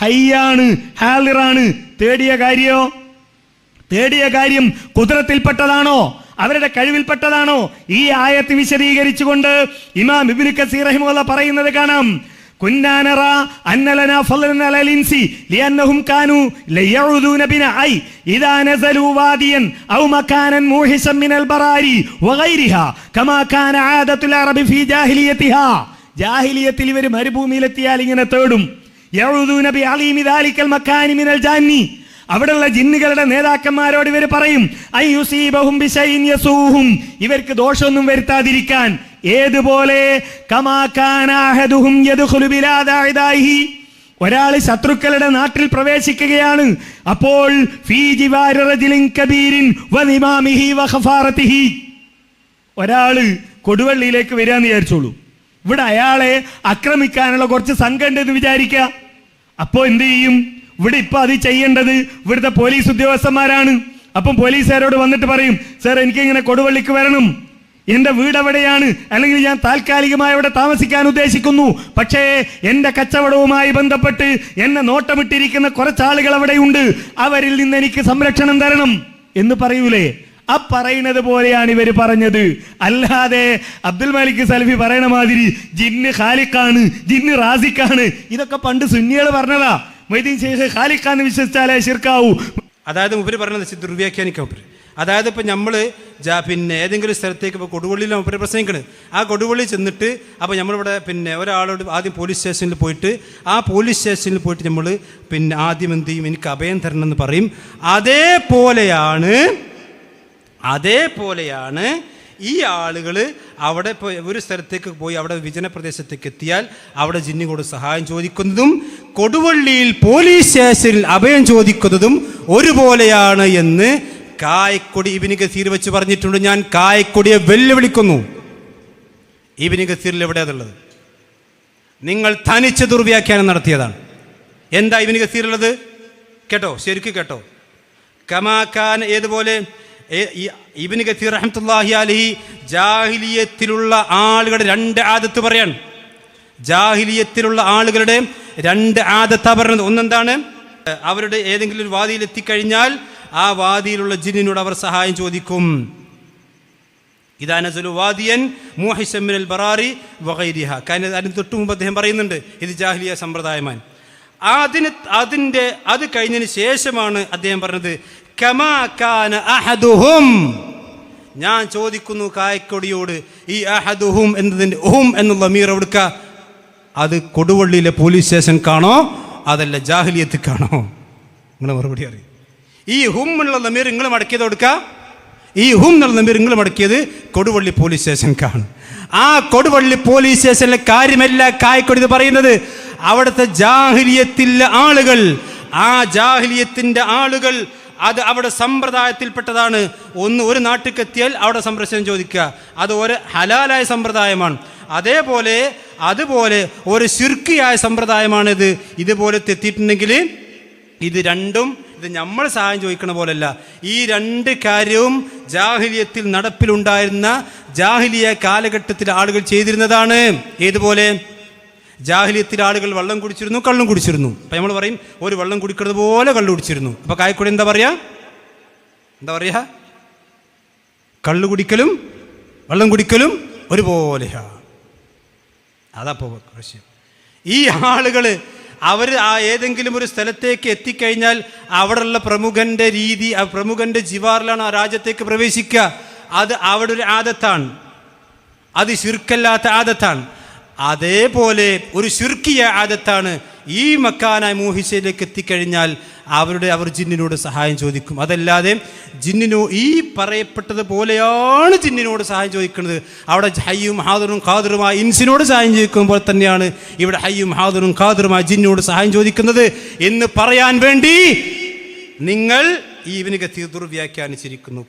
ഹയ്യാണ്, ഹാലിറാണ്. തേടിയ കാര്യം കുദ്റത്തിൽപ്പെട്ടതാണോ, അവരുടെ കഴിവിൽപ്പെട്ടതാണോ? ഈ ആയത്ത് വിശദീകരിച്ചുകൊണ്ട് ഇമാം ഇബ്നു കസീർ റഹിമഹുല്ലാഹ് പറയുന്നത് കാണാം. കുന്നാ നറാ അന്ന ലനാ ഫളൻ അലൽ ഇൻസി ലിഅന്നഹും കാനൂ ലയഊദൂന ബിനാ ഐ ഇദാ നസലൂ വാദിയൻ ഔ മകാനൻ മൂഹിസൻ മിനൽ ബറാരി വഗൈരിഹാ കമാ കാന ആദത്തുൽ അറബി ഫീ ജാഹിലിയതിഹാ. ജാഹിലിയത്തിൽ ഇവർ മരുഭൂമിയിലെത്തിയാൽ ഇങ്ങനെ തേടും. യഊദൂന ബി അലീമി ദാലിക്കൽ മകാനി മിനൽ ജാന്നി. അവിടെയുള്ള ജിന്നുകളുടെ നേതാക്കന്മാരോട് ഇവർ പറയും അയ്യുസീബഹും ബിശൈഇൻ യസൂഹും, ഇവർക്ക് ദോഷമൊന്നും വരുത്താതിരിക്കാൻ. ഏതുപോലെ കമാ കാന അഹദുഹും യദ്ഖുലു ബിലാദ അദാഇഹി, ഒരാൾ ശത്രുക്കളുടെ നാട്ടിൽ പ്രവേശിക്കുകയാണ്. അപ്പോൾ ഫീ ജിവാരി റജുലിൻ കബീരിൻ വനിമാമിഹി വഖഫാറതിഹി, ഒരാള് കൊടുവള്ളിയിലേക്ക് വരാന്ന് വിചാരിച്ചോളൂ. ഇവിടെ അയാളെ ആക്രമിക്കാനുള്ള കുറച്ച് സംഘം ഉണ്ടെന്ന് വിചാരിക്കുക. അപ്പോ എന്ത് ചെയ്യും? ഇവിടെ ഇപ്പൊ അത് ചെയ്യേണ്ടത് ഇവിടുത്തെ പോലീസ് ഉദ്യോഗസ്ഥന്മാരാണ്. അപ്പം പോലീസുകാരോട് വന്നിട്ട് പറയും, സർ എനിക്കിങ്ങനെ കൊടുവള്ളിക്ക് വരണം, എന്റെ വീട് എവിടെയാണ്, അല്ലെങ്കിൽ ഞാൻ താൽക്കാലികമായി അവിടെ താമസിക്കാൻ ഉദ്ദേശിക്കുന്നു, പക്ഷേ എന്റെ കച്ചവടവുമായി ബന്ധപ്പെട്ട് എന്നെ നോട്ടമിട്ടിരിക്കുന്ന കുറച്ചാളുകൾ അവിടെയുണ്ട്, അവരിൽ നിന്ന് എനിക്ക് സംരക്ഷണം തരണം എന്ന് പറയൂലേ? ആ പറയുന്നത് പോലെയാണ് ഇവര് പറഞ്ഞത്. അല്ലാതെ അബ്ദുൽ മാലിക് സലഫി പറയണ മാതിരി ജിന്ന് ഖാലിഖാണ്, ജിന്ന് റാസിഖാണ്, ഇതൊക്കെ പണ്ട് സുന്നികൾ പറഞ്ഞതാ. മൊയ്തീൻ ശൈഖ് ഖാലിഖാന്ന് വിശ്വസിച്ചാലേ ശിർക്കാവൂ. അതായത് മുപ്പര് പറഞ്ഞത് ദുർവ്യാഖ്യാനിക്കാം മുപ്പര്. അതായത് ഇപ്പം നമ്മൾ പിന്നെ ഏതെങ്കിലും സ്ഥലത്തേക്ക് ഇപ്പോൾ കൊടുവള്ളിയിലാണ് മുപ്പര് പ്രസംഗിക്കണത്. ആ കൊടുവള്ളി ചെന്നിട്ട് അപ്പോൾ നമ്മളിവിടെ ഒരാളോട് ആദ്യം പോലീസ് സ്റ്റേഷനിൽ പോയിട്ട് ആ പോലീസ് സ്റ്റേഷനിൽ പോയിട്ട് നമ്മൾ ആദ്യം എന്ത് ചെയ്യും, എനിക്ക് അഭയം തരണം എന്ന് പറയും. അതേപോലെയാണ് ഈ ആളുകൾ അവിടെ ഒരു സ്ഥലത്തേക്ക് പോയി അവിടെ വിജനപ്രദേശത്തേക്ക് എത്തിയാൽ അവിടെ ജിന്നിനോട് സഹായം ചോദിക്കുന്നതും കൊടുവള്ളിയിൽ പോലീസ് സ്റ്റേഷനിൽ അഭയം ചോദിക്കുന്നതും ഒരുപോലെയാണ് എന്ന് കായക്കൊടി ഇബ്നു കസീർ വെച്ച് പറഞ്ഞിട്ടുണ്ട്. ഞാൻ കായക്കൊടിയെ വെല്ലുവിളിക്കുന്നു. ഇബ്നു കസീറിൽ എവിടെയാണുള്ളത്? നിങ്ങൾ തനിച്ച് ദുർവ്യാഖ്യാനം നടത്തിയതാണ്. എന്താ ഇബ്നു കസീറുള്ളത്? കേട്ടോ, ശരിക്കും കേട്ടോ. കമാക്കാൻ ഏതുപോലെ ഇബ്നു കസീർ റഹ്മത്തുള്ളാഹി അലൈഹി ജാഹിലിയത്തിലുള്ള ആളുകളുടെ രണ്ട് ആദത്ത് പറയാണ്. ജാഹിലിയത്തിലുള്ള ആളുകളുടെ രണ്ട് ആദത്താ പറയുന്നത്. ഒന്നെന്താണ്? അവരുടെ ഏതെങ്കിലും ഒരു വാദിയിൽ എത്തിക്കഴിഞ്ഞാൽ ആ വാദിയിലുള്ള ജിന്നിനോട് അവർ സഹായം ചോദിക്കും. ഇദാ നസലു വാദിയൻ മൂഹിസൻ മിനൽ ബറാരി വഗൈരിഹ. അതിന് തൊട്ട് മുമ്പ് അദ്ദേഹം പറയുന്നുണ്ട് ഇത് ജാഹിലിയ സമ്പ്രദായമാണ്. അത് കഴിഞ്ഞതിന് ശേഷമാണ് അദ്ദേഹം പറഞ്ഞത് കമാ കാന അഹദുഹും. ഞാൻ ചോദിക്കുന്നു കായക്കൊടിയോട്, ഈ അഹദുഹും എന്നതിൻ്റെ ഹും എന്നുള്ള മീർ എടുക്ക, അത് കൊടുവള്ളിയിലെ പോലീസ് സ്റ്റേഷൻ കാണോ അതല്ല ജാഹിലിയത്ത് കാണോ? നിങ്ങൾ മറുപടി അറിയും. ഈ ഹും എന്നുള്ള നമീർ നിങ്ങൾ മടക്കിയത് കൊടുക്കുക, ഈ ഹും എന്നുള്ള നമീർ നിങ്ങൾ മടക്കിയത് കൊടുവള്ളി പോലീസ് സ്റ്റേഷൻ കാണും. ആ കൊടുവള്ളി പോലീസ് സ്റ്റേഷനിലെ കാര്യമല്ല കായക്കൊടി പറയുന്നത്. അവിടുത്തെ ജാഹിലിയത്തിലെ ആളുകൾ, ആ ജാഹിലിയത്തിൻ്റെ ആളുകൾ അത് അവിടെ സമ്പ്രദായത്തിൽപ്പെട്ടതാണ്. ഒരു നാട്ടിലേക്ക് എത്തിയാൽ അവിടെ സംരക്ഷണം ചോദിക്കുക, അത് ഒരു ഹലാലായ സമ്പ്രദായമാണ്. അതുപോലെ ഒരു ശിർക്കിയായ സമ്പ്രദായമാണിത്. ഇതുപോലെ എത്തിയിട്ടുണ്ടെങ്കിൽ ഇത് രണ്ടും നമ്മൾ സഹായം ചോദിക്കണ പോലല്ല. ഈ രണ്ട് കാര്യവും ജാഹിലിയത്തിൽ നടപ്പിലുണ്ടായിരുന്ന ജാഹിലിയ കാലഘട്ടത്തിൽ ആളുകൾ ചെയ്തിരുന്നതാണ്. ഏതുപോലെ? ജാഹിലിയത്തിൽ ആളുകൾ വെള്ളം കുടിച്ചിരുന്നു, കള്ളും കുടിച്ചിരുന്നു. അപ്പം നമ്മൾ പറയും ഒരു വെള്ളം കുടിക്കുന്നത് പോലെ കള്ളു കുടിച്ചിരുന്നു. അപ്പോൾ കായക്കൂടെ എന്താ പറയാ? കള്ളു കുടിക്കലും വെള്ളം കുടിക്കലും ഒരുപോലെയാ. അതപ്പോ പ്രശ്നം. ഈ ആളുകൾ അവർ ആ ഏതെങ്കിലും ഒരു സ്ഥലത്തേക്ക് എത്തിക്കഴിഞ്ഞാൽ അവിടെയുള്ള പ്രമുഖന്റെ രീതി, ആ പ്രമുഖന്റെ ജിവാറിലാണ് ആ രാജ്യത്തേക്ക് പ്രവേശിക്കുക. അത് അവിടെ ഒരു ആദത്താണ്, അത് ശിർക്കല്ലാത്ത ആദത്താണ്. അതേപോലെ ഒരു ശിർക്കിയ ആദത്താണ് ഈ മക്കാനായ മൂഹിസയിലേക്ക് എത്തിക്കഴിഞ്ഞാൽ അവർ ജിന്നിനോട് സഹായം ചോദിക്കും. അതല്ലാതെ ഈ പറയപ്പെട്ടത് പോലെയാണ് ജിന്നിനോട് സഹായം ചോദിക്കുന്നത്. അവിടെ ഹയ്യും ഹാദിറും ഖാദിറുമായ ഇൻസിനോട് സഹായം ചോദിക്കുമ്പോൾ തന്നെയാണ് ഇവിടെ ഹയ്യും ഹാദിറും ഖാദിറുമായ ജിന്നിനോട് സഹായം ചോദിക്കുന്നത് എന്ന് പറയാൻ വേണ്ടി നിങ്ങൾ ഈ ഇബ്നു കസീർ ദുർവ്യാഖ്യാനിച്ചിരിക്കുന്നു.